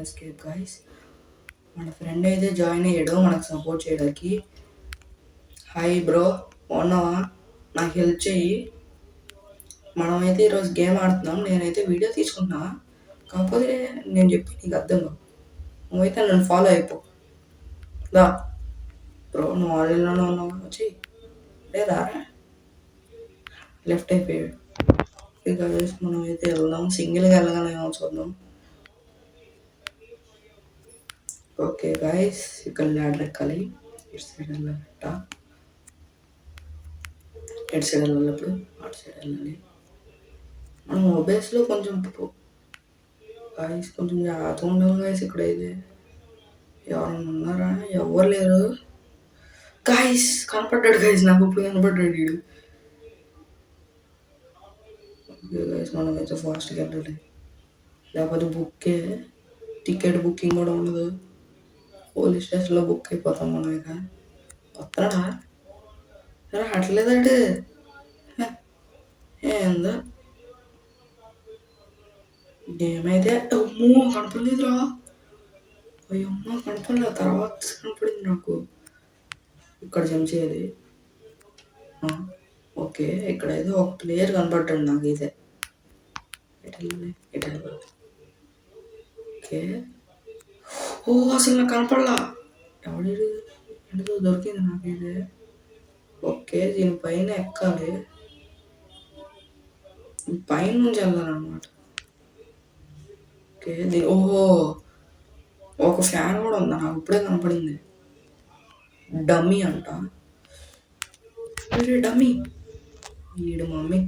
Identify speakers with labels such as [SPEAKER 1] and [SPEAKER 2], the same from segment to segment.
[SPEAKER 1] Escape guys. మన friend అయితే join అయ్యాడు మనకు సపోర్ట్ చేయడానికి. హాయ్ బ్రో, బాగున్నావా? నాకు హెల్ప్ చెయ్యి. మనమైతే ఈరోజు గేమ్ ఆడుతున్నాం. నేనైతే వీడియో తీసుకుంటున్నా, కాకపోతే నేను చెప్పి నీకు అర్థం కావు. నువ్వైతే నన్ను ఫాలో అయిపో. దా బ్రో, నువ్వు ఆన్లైన్లోనే ఉన్నావు వచ్చి లేదా లెఫ్ట్ అయిపోయాడు. ఇక మనం అయితే వెళ్దాం. సింగిల్గా వెళ్ళగలేమో చూద్దాం. ఓకే గైస్, ఇక్కడ ల్యాడర్ ఎక్కాలి. ఇటు సైడ్ వెళ్ళాలట. ఎటు సైడ్ వెళ్ళాలి? ఇప్పుడు అటు సైడ్ వెళ్ళాలి. మనం మొబైల్స్లో కొంచెం గైస్ కొంచెం జాగ్రత్తగా ఉండాలి గైస్. ఇక్కడైతే ఎవరైనా ఉన్నారా? ఎవరు లేరు గైస్. కనపడ్డాడు గైస్, నాకు ఇప్పుడు కనపడ్డాడు వీడు. ఓకే గైస్, మనం అయితే ఫాస్ట్గా వెళ్ళాలి, లేకపోతే టికెట్ బుకింగ్ కూడా ఉండదు. పోలీస్ స్టేషన్లో బుక్ అయిపోతాం మనం. ఇక వస్తాడా? సరే అట్లేదంటే ఏందో ఏమైతే అమ్మో కనపడలేదురా. అయ్యమ్మ కనపడలేదు, తర్వాత కనపడింది నాకు. ఇక్కడ జంప్ చేయాలి. ఓకే, ఇక్కడైతే ఒక ప్లేయర్ కనపడ్డాడు నాకు. ఇదే ఎటు వెళ్ళాలి? ఓకే, ఓ అసలు నాకు కనపడలా. ఎవడు ఎందుకు దొరికింది నాకు ఇది. ఓకే, దీనిపైన ఎక్కాలి, పైన నుంచి వెళ్ళాలన్నమాట. ఓకే, ఓహో ఒక ఫ్యాన్ కూడా ఉందా? నాకు ఇప్పుడే కనపడింది. డమ్మీ అంట. డమ్మీ ఈడు మమ్మీ.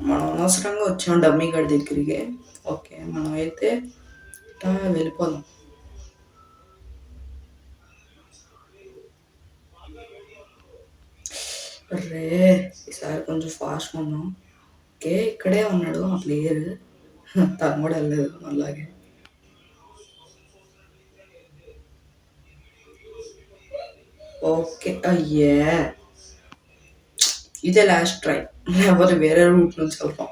[SPEAKER 1] మనం అనవసరంగా వచ్చాం డమ్మీ గడి దగ్గరికి. ఓకే, మనం అయితే ఇట్లా వెళ్ళిపోదాం. రే ఈసారి కొంచెం ఫాస్ట్గా ఉన్నాం. ఓకే, ఇక్కడే ఉన్నాడు ఆ ప్లేయర్. తను కూడా వెళ్ళలేదు అలాగే. ఓకే, అయ్యే ఇదే లాస్ట్ ట్రై, లేకపోతే వేరే రూట్ నుంచి వెళ్తాం.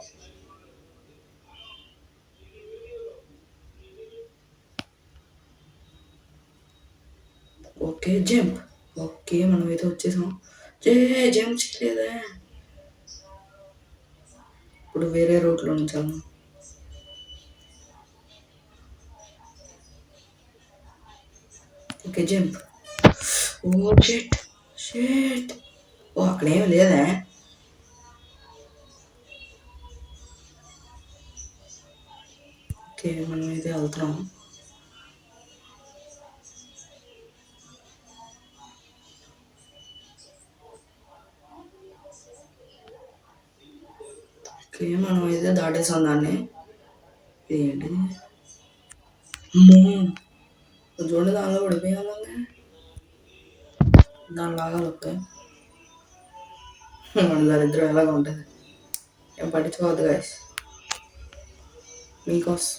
[SPEAKER 1] Okay jump. ఓకే, మనం అయితే వచ్చేసాం. జంప్ చేయలేదా? ఇప్పుడు వేరే రూట్లో నుంచి వెళ్దాం. Okay jump. Oh shit. Oh అక్కడేమి లేదా? ఓకే, మనం అయితే వెళ్తున్నాం. ఓకే, మనం అయితే దాటేసాం దాన్ని. ఏంటిది? చూడండి, దానిలో పడిపోయాలంగా. దాని లాగాలి. ఓకే, మన దరిద్రం ఎలాగ ఉంటుంది. ఏం పట్టించుకోవద్దు గైస్. మీకోసం.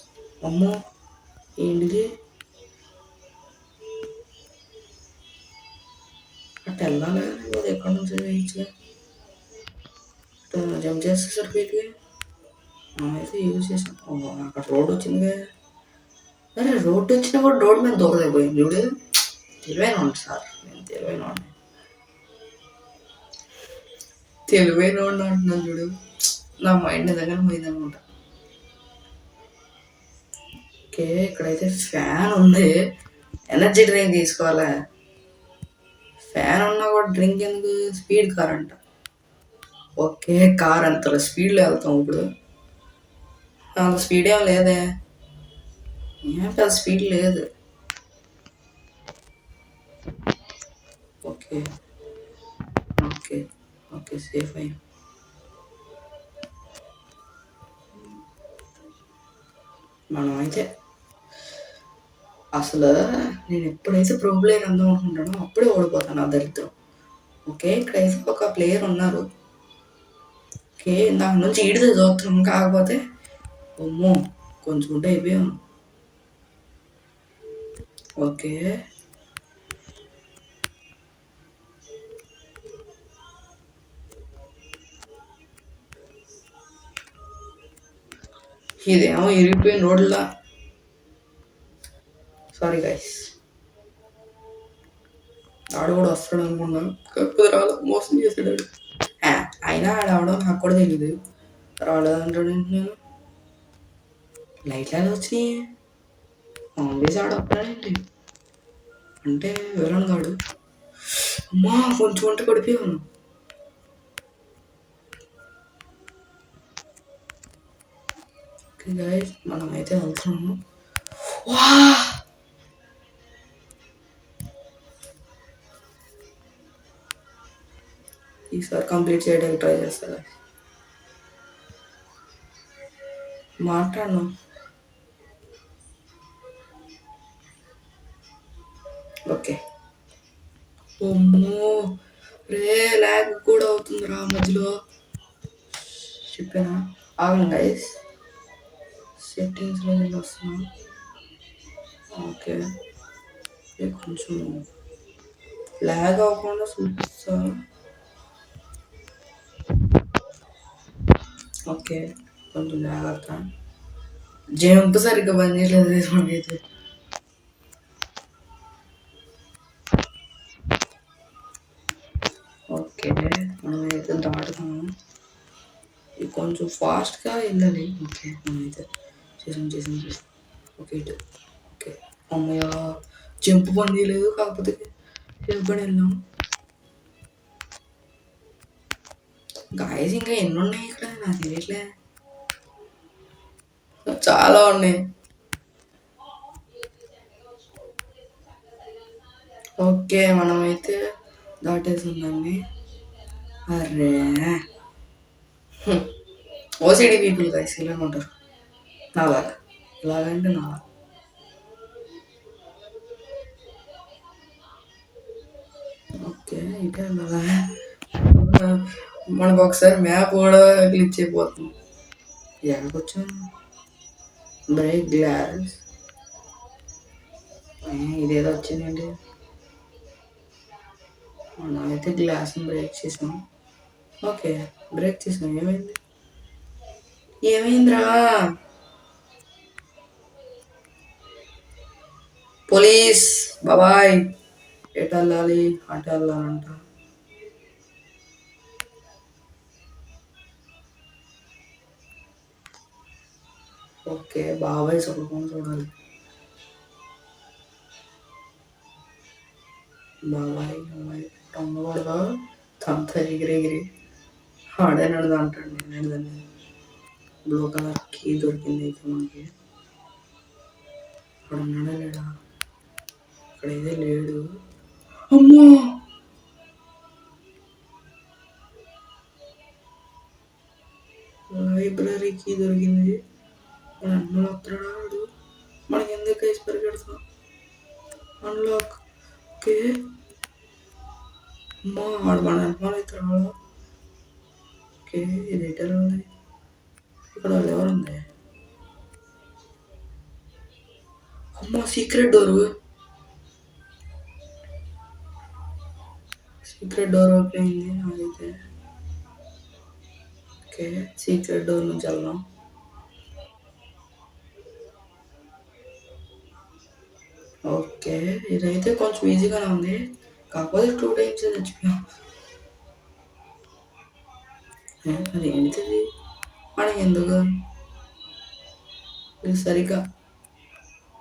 [SPEAKER 1] అమ్మో ఏంటిది? అట్ట వెళ్ళాలి లేకపోతే ఎక్కడి నుంచి వేయించగా జంప్ చేస్తే సరిపోయింది. మనమైతే యూజ్ చేసాం. అక్కడ రోడ్ వచ్చిందిగా. అరే రోడ్డు వచ్చినా కూడా రోడ్ మీద దూరలేకపోయింది చూడు. తెలివైన ఉండి సార్, నేను తెలివైన అంటున్నాను చూడు. నా మైండ్ దగ్గర పోయిందనమాట. ఓకే, ఇక్కడైతే ఫ్యాన్ ఉంది. ఎనర్జీ డ్రింక్ తీసుకోవాలా? ఫ్యాన్ ఉన్నా కూడా డ్రింక్ ఎందుకు? స్పీడ్ కార్ అంట. ఓకే, కార్ అంత స్పీడ్లో వెళ్తాం ఇప్పుడు. అంత స్పీడ్ ఏం లేదే. ఏం పెద్ద స్పీడ్ లేదు. ఓకే ఓకే ఓకే సేఫ్ అయ్యి మనం అయితే అసలు నేను ఎప్పుడైతే ప్రో ప్లేయర్ అందాం అనుకుంటానో అప్పుడే ఓడిపోతాను ఆ దరిద్రం. ఓకే, ఇక్కడైతే ఒక ప్లేయర్ ఉన్నారు. ఓకే, దాని నుంచి ఈడితే చూస్తున్నాం, కాకపోతే అమ్మో కొంచెం ఉంటే అయిపోయాం. ఓకే, ఇదేమో ఇరిగిపోయిన రోడ్లా. Sorry guys. ఆడు కూడా వస్తాడు అనుకున్నాను, కాకపోతే రాలేదు, మోసం చేసాడు ఆడు. అయినా ఆడ అవడం నాకు కూడా తెలియదు. రాలేదంటాడు నేను. లైట్ ఎలా వచ్చినాయి, కాంగ్రెస్ ఆడొస్తాడేంటి అంటే విలన్ కాడు. అమ్మా కొంచెం వంట పడిపోయాను. ఓకే గైస్, మనం అయితే వెళ్తున్నాము. వా ఈసారి కంప్లీట్ చేయడానికి ట్రై చేస్తా. మాట్లాడను. ఓకే. అమ్మో రే, ల్యాగ్ కూడా అవుతుందిరా మధ్యలో. చెప్పానా? ఆగండి గైస్, సెట్టింగ్స్లో వస్తున్నా. ఓకే, కొంచెం ల్యాగ్ అవ్వకుండా చూపిస్తా. ఓకే, కొంచెం జాగ్రత్త. జంప్ సరిగ్గా పని చేయలేదు మనకైతే. ఓకే, మనమైతే దాటుతాము. ఇది కొంచెం ఫాస్ట్గా వెళ్ళాలి. ఓకే, మనమైతే చేసాం. ఓకే ఇటు. ఓకే, అమ్మయ్య, జంప్ పని చేయలేదు, కాకపోతే జంప్ పని వెళ్ళాం. గాయస్ ఇంకా ఎన్ని ఉన్నాయి ఇక్కడ, నాకు తెలియట్లే, చాలా ఉన్నాయి. ఓకే, మనమైతే దాటేసిందండి. అరే ఓసిడి పీపుల్ గైస్ ఇలా ఉంటారు, నాలాగా. ఇలాగంటే నాలా. ఓకే, ఇటే వెళ్ళాలా? మనకు ఒకసారి మ్యాప్ కూడా క్లిక్ అయిపోతుంది. ఎక్కడికి వచ్చాను? Break glass. ఇదేదో వచ్చిందండి. మనం అయితే గ్లాస్ని బ్రేక్ చేసాం. ఓకే, బ్రేక్ చేసాం. ఏమైందిరా? పోలీస్ బాబాయ్, ఎటు వెళ్ళాలి? అటు వెళ్ళాలంట. ఓకే, బాబాయ్ చూడకుండా చూడాలి. బాబాయ్ ఉండకూడదు, తంత ఎగిరి ఆడే నడదు అంటాడు. నేను దాన్ని బ్లూ కలర్ కీ దొరికింది అయితే మనకి. అక్కడ ఉన్నాడా లేడా? అక్కడైతే లేడు. అమ్మో, లైబ్రరీ కీ దొరికింది. అన్లో వస్తున్నాడు. మనకి ఎందుకు వేసి పరిగెడతాం? అన్లాక్. ఓకే, అమ్మా వాడు మన అనుమానం అయితే రావడం. ఓకే, ఇది ఎటర్ ఉంది. ఇక్కడ వాళ్ళు ఎవరుంది? అమ్మా secret door. Secret door open అయింది నాకైతే. ఓకే, సీక్రెట్ డోర్ నుంచి వెళ్దాం. ఓకే, ఇదైతే కొంచెం ఈజీగానే ఉంది, కాకపోతే 2 టైమ్స్ చచ్చిపోయాం. అది ఏంటిది మనకి ఎందుకు? ఇది సరిగ్గా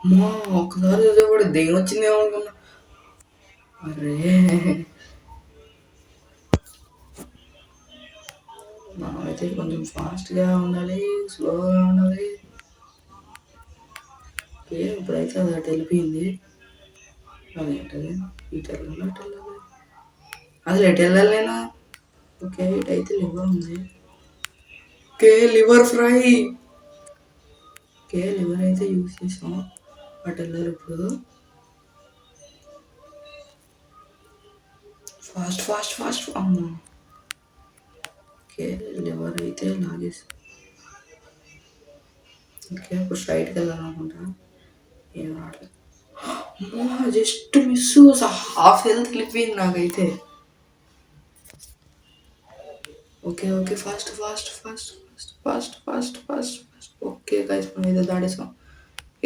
[SPEAKER 1] అమ్మా ఒక్కసారి చూసేవాడు దెయ్యం వచ్చిందేమో అనుకున్నా. అరే మనమైతే కొంచెం ఫాస్ట్గా ఉండాలి, స్లోగా ఉండాలి. ఓకే, ఇప్పుడైతే అది అటు వెళ్ళిపోయింది. అదేంటది, ఇటు వెళ్ళాలి, అటు వెళ్ళాలి. అసలు ఎటు వెళ్ళాలి నేను? ఓకే, ఇటైతే లివర్ ఉంది. Okay, liver fry. Okay, liver అయితే యూజ్ చేసాం. అటు వెళ్ళాలి ఇప్పుడు. ఫాస్ట్ అమ్మా. ఓకే, లివర్ అయితే లాగేసి. ఓకే, ఇప్పుడు స్ట్రైట్కి వెళ్ళాలనుకుంటా. ఏం రావట్లేదు. అమ్మా జస్ట్ మిస్, హాఫ్ హెల్త్ వెళ్ళిపోయింది నాకైతే. Okay fast. ఓకే గైస్, మనం ఏదో దాడేసాం.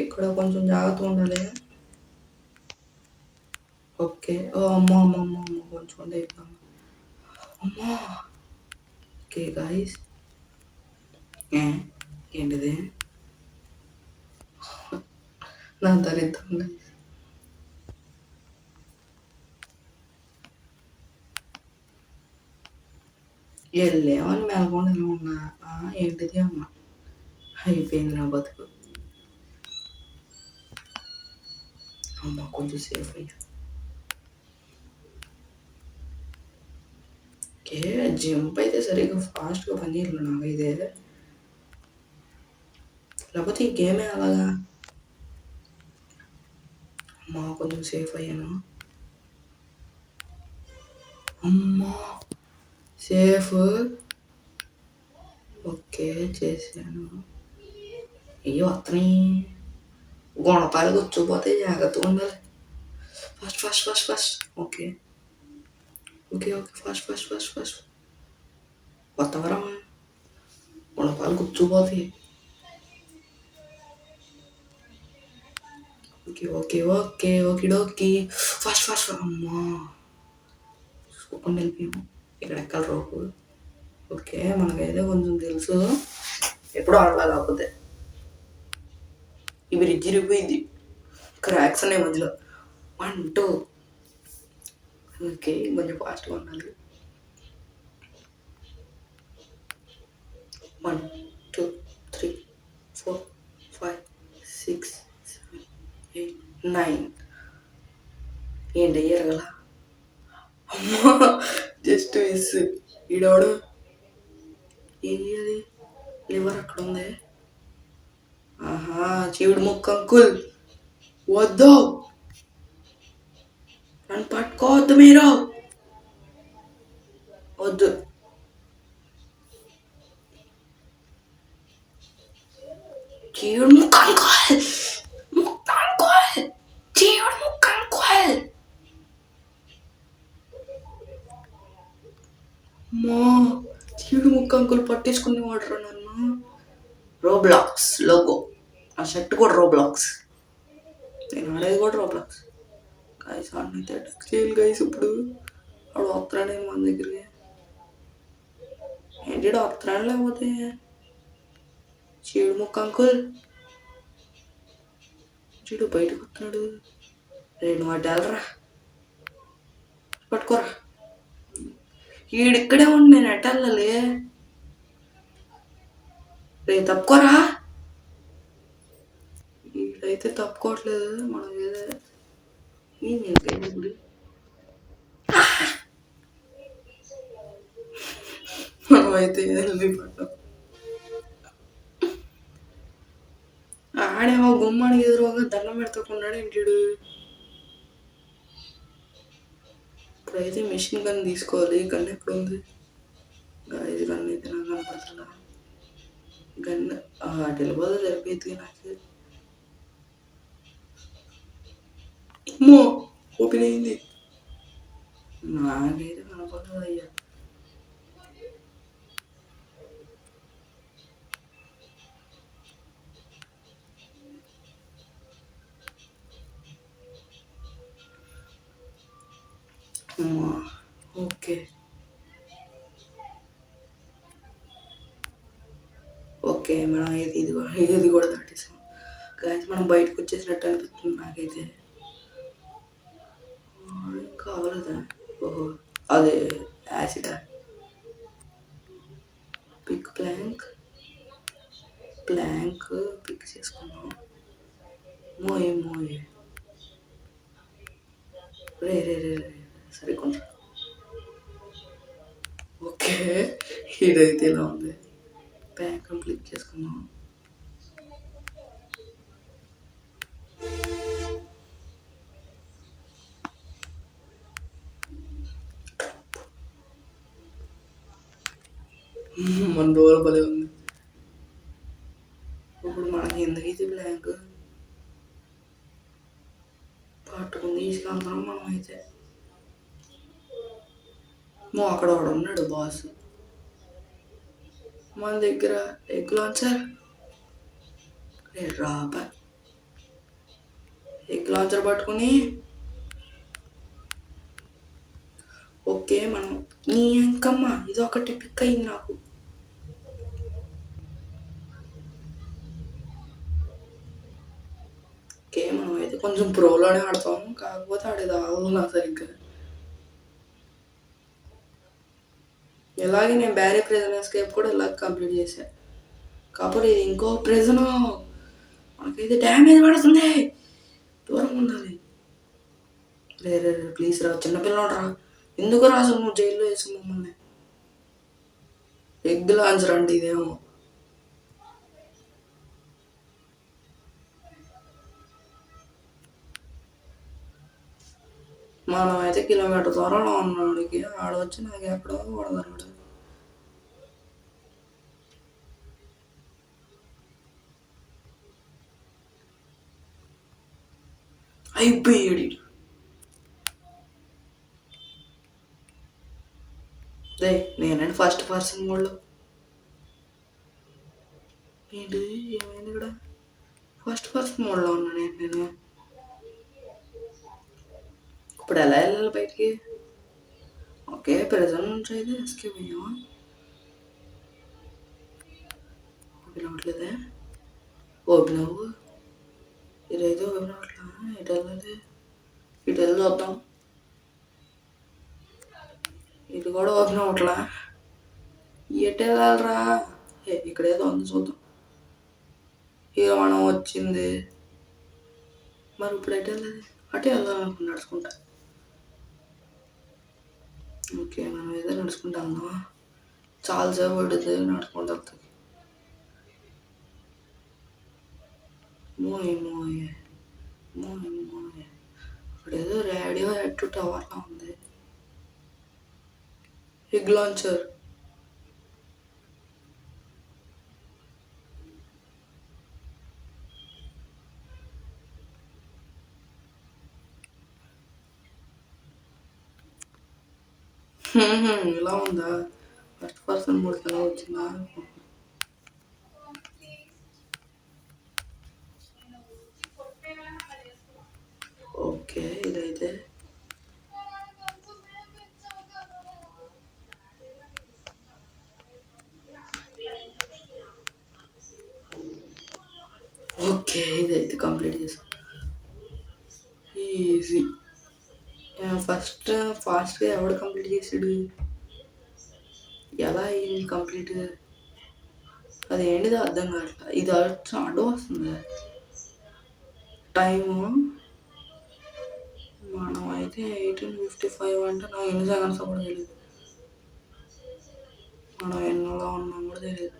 [SPEAKER 1] ఇక్కడ కొంచెం జాగ్రత్తగా ఉండాలి. ఓకే. ఓ అమ్మో అమ్మో అమ్మో అమ్మో కొంచెం అయిపోయాము. అమ్మో. Okay guys. ఏంటిది? నా దరిద్రం guys. వెళ్ళేమని మెలకుండా ఇలా ఉన్నా. ఏంటిది అమ్మ అయిపోయింది నా బతుకు. అమ్మ కొంచెం సేఫ్ అయ్యా. ఓకే జంప్ అయితే సరిగ్గా ఫాస్ట్గా పని చేయలేదు నాకైతే. లేకపోతే ఈ గేమే అలాగా. అమ్మా కొంచెం సేఫ్ అయ్యాను. అమ్మా సేఫ్. ఓకే చేశాను. అయ్యో అతని గుణపాలు కూర్చోపోతే జాగ్రత్తగా ఉండాలి. First first first first. Okay okay okay first first first first. కొత్తవరం గుణపాలు కూర్చోపోతాయి. Okay okay okay okay okay first first. అమ్మా చూసుకొని వెళ్ళిపోయాము. ఇక్కడ ఎక్కాలి రోపు. ఓకే మనకైతే కొంచెం తెలుసు. ఎప్పుడు ఆడలా కాకపోతే ఈ బ్రిడ్జ్ ఇరిగిపోయింది. క్రాక్స్ ఉన్నాయి మధ్యలో. 1 2. ఓకే కొంచెం ఫాస్ట్గా ఉండాలి. 1 2 3 4 5 6 7 8 9. ఏంటి ఎరగల. అమ్మా జస్ట్ మిస్. ఈడవాడు ఏంటి అది లివర్ అక్కడ ఉంది. ఆహా చీవుడు ముక్క అంకుల్ వద్దు. నన్ను పట్టుకోవద్దు మీరు. వద్దు. చీవుడు ముక్క అంకుల్. ముక్క అంకుల్. చీవుడు ముక్క అంకుల్. అమ్మా చీవుడు ముక్క అంకుల్ పట్టించుకుని వాడరా నన్ను. Roblox logo. ఆ షర్ట్ కూడా రోబ్లాక్స్. నేను ఆడేది కూడా రోబ్లాక్స్. గైస్ ఆడినైతే అటాక్ చేయాలి గైస్. ఇప్పుడు వాడు వస్తున్నాడేమో మన దగ్గరికి. ఏంటి వస్తున్నాడు లేకపోతే చీడు ముక్క అంకుల్. చీడు బయటకు వస్తున్నాడు. రెండు వాటాలరా పట్టుకోరా. ఈడిక్కడే ఉండి నేను ఎట్టల్లలే. రే తప్పుకోరా. ఈడైతే తప్పుకోవట్లేదు. మనం ఏదో ఇప్పుడు మనమైతే వెళ్ళిపోతాం. ఆడేమో గుమ్మానికి ఎదురుగా దండం పెడతాకున్నాడు ఏంటాడు. ఇప్పుడైతే మిషన్ గన్ తీసుకోవాలి. గన్ ఎక్కడ ఉంది? ఇది గన్ అయితే నాకు కనపడుతుందా? గన్ అటు వెళ్ళిపోతే సరిపోతుంది నాకు. అమ్మో ఓపెన్ అయింది. నాకైతే కనపడలేదు అయ్యా. ఓకే ఓకే మనం అయితే ఇది కూడా దాటేసాం. కానీ మనం బయటకు వచ్చేసినట్టు అనిపిస్తుంది నాకైతే. ఇంకా అవ్వలేదా? ఓహో అదే యాసిడ్. పిక్ ప్లాంక్ పిక్ చేసుకున్నాం. మోయే రే రే రే రే సరే కొంచెం. ఓకే ఇదైతే ఇలా ఉంది. ప్యాక్ కంప్లీట్ చేసుకున్నాం. మన డోర్ భలే ఉంది. ఇప్పుడు మనకి ఎందుకైతే బ్లాంక్ పట్టుకుని తీసుకెళ్తాం మనం అయితే. అక్కడ వాడు ఉన్నాడు బాస్ మన దగ్గర. ఎగ్ లాంచర్ రాబా. ఎగ్ లాంచర్ పట్టుకుని ఓకే మనం నీ ఇంకమ్మ ఇది ఒకటి పిక్ అయింది నాకు. ఓకే మనం అయితే కొంచెం ప్రోలోనే ఆడతాం, కాకపోతే ఆడేది ఆడదు నాకు సరిగ్గా. ఇలాగే నేను బ్యారీ ప్రిజన్ ఎస్కేప్ కూడా ఇలాగ కంప్లీట్ చేశాను, కాకపోతే ఇది ఇంకో ప్రిజను. మనకైతే డ్యామేజ్ పడుతుంది, దూరం ఉండాలి. రే రే రే ప్లీజ్ రా, చిన్నపిల్లడు రా, ఎందుకు రాసు నువ్వు జైల్లో వేసి మమ్మల్ని. ఎగ్ లాంచర్ అంటే ఇదేమో. మనం అయితే కిలోమీటర్ దూరంలో ఉన్నాడికి ఆడొచ్చి నాకు ఎక్కడో కొడతాడు. అయిపోయాడు. రే నేనండి ఫస్ట్ పర్సన్ మోడ్లో. ఏంటి ఏమైంది ఇక్కడ? ఫస్ట్ పర్సన్ మోడ్లో ఉన్నాను నేను. ఇప్పుడు ఎలా వెళ్ళాలి బయటికి? ఓకే ప్రెజెంట్ నుంచి అయితే ఎస్కేప్ అయ్యామా? ఓపెన్ అవ్వట్లేదే. ఓపెన్ అవ్వు. ఇదైతే ఓపెన్ అవ్వట్లా. ఎటు వెళ్ళాలి? ఇటు వెళ్ళి చూద్దాం. ఇది కూడా ఓపెన్ అవ్వట్లా. ఎటు వెళ్ళాలరా? ఇక్కడ ఏదో ఉంది చూద్దాం. ఇక మనం వచ్చింది మరి ఇప్పుడు ఎటు వెళ్ళాలి? అటే వెళ్దాం నడుచుకుంటా. ఓకే మనం ఏదో నడుచుకుంటా వెళ్దామా? చాలాసేపు పడుతుంది నడుచుకుంటూ వెళ్తుంది. మోయ్ మోయ్ మోయ్ మోయ్. అక్కడ ఏదో రేడియో హెడ్ టవర్లా ఉంది. Egg launcher. ఇలా ఉందా? ఫస్ట్ పర్సన్ మోడ్కి ఎలా వచ్చిందా? ఓకే ఇదైతే ఓకే ఇదైతే కంప్లీట్ చేసాం. ఈజీ. ఫస్ట్ ఫాస్ట్గా ఎవడు కంప్లీట్ చేసాడు? ఎలా అయ్యింది కంప్లీట్? అది ఏంటిదో అర్థం కావట్లా. ఇది అడ్డు వస్తుంది టైము. మనం అయితే 18:55 అంటే నాకు ఎన్ని సెకండ్స్ కూడా తెలియదు. మనం ఎన్నోలో ఉన్నాం కూడా తెలియదు.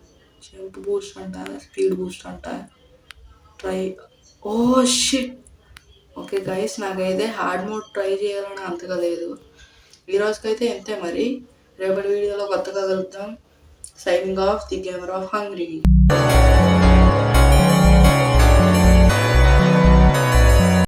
[SPEAKER 1] జంప్ బూస్ట్ అంట, స్పీడ్ బూస్ట్ అంట. Try. Oh shit. Okay guys నాకైతే హార్డ్ మోడ్ ట్రై చేయాలని అంతగా లేదు. ఈరోజుకైతే ఎంతే మరి. రేపటి వీడియోలో కొత్తగా కలుద్దాం. Signing off the gamer of hungry.